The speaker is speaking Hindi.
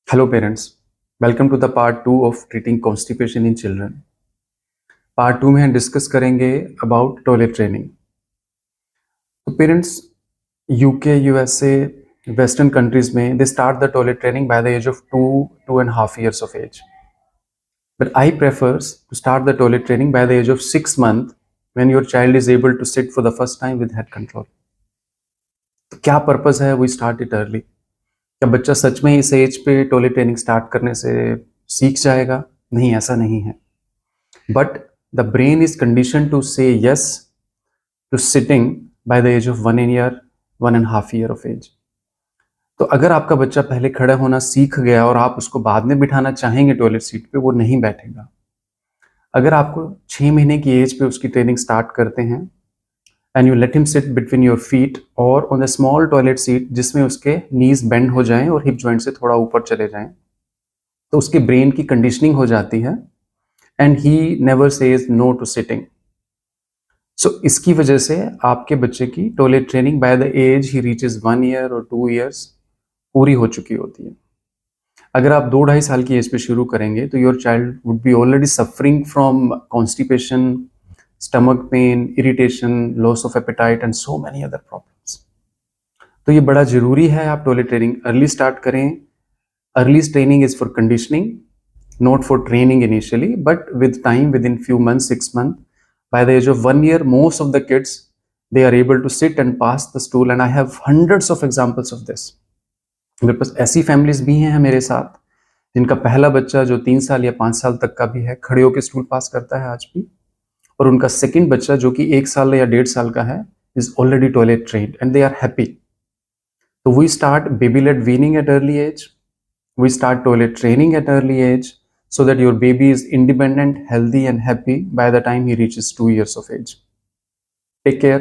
Hello parents, welcome to the part 2 of treating constipation in children. Part 2 में हम डिस्कस करेंगे अबाउट टॉयलेट ट्रेनिंग. तो parents UK USA western countries में they start the toilet training by the age of 2.5 years of age. But I prefers to start the toilet training by the age of 6 months when your child is able to sit for the first time with head control. तो क्या पर्पस है वी स्टार्ट इट अर्ली? क्या बच्चा सच में इस एज पे टॉयलेट ट्रेनिंग स्टार्ट करने से सीख जाएगा? नहीं, ऐसा नहीं है. But the brain is condition to say yes to sitting by the age of 1.5 year of age. तो अगर आपका बच्चा पहले खड़ा होना सीख गया और आप उसको बाद में बिठाना चाहेंगे टॉयलेट सीट पे, वो नहीं बैठेगा. अगर आपको 6 महीने की एज पे उसकी ट्रेनिंग स्टार्ट करते हैं and you let him sit between your feet और on the small toilet seat जिसमें उसके नीज बेंड हो जाएं और हिप जॉइंट से थोड़ा ऊपर चले जाएं, तो उसके ब्रेन की कंडीशनिंग हो जाती है and he never says no to sitting. So इसकी वजह से आपके बच्चे की toilet training by the age he reaches 1 year और 2 years पूरी हो चुकी होती है. अगर आप 2-2.5 साल की एज पे शुरू करेंगे तो your child would be already suffering from constipation, stomach pain, irritation, loss of appetite and so many other problems. तो ये बड़ा जरूरी है आप टॉयलेट ट्रेनिंग अर्ली स्टार्ट करें. Early training is for conditioning, not for training initially, but with time, within few months, 6 months, by the age of 1 year, most of the kids, they are able to sit and pass the stool, and I have hundreds of examples of this. मेरे पास ऐसी फैमिलीज भी हैं मेरे साथ जिनका पहला बच्चा जो 3 साल या 5 साल तक का भी है खड़े होकर स्टूल पास करता है आज भी, और उनका सेकंड बच्चा जो कि 1 साल या 1.5 साल का है is already toilet trained and they are happy. So we start baby-led weaning at early age. We start toilet training at early age so that your baby is independent, healthy and happy by the time he reaches 2 years of age. Take care.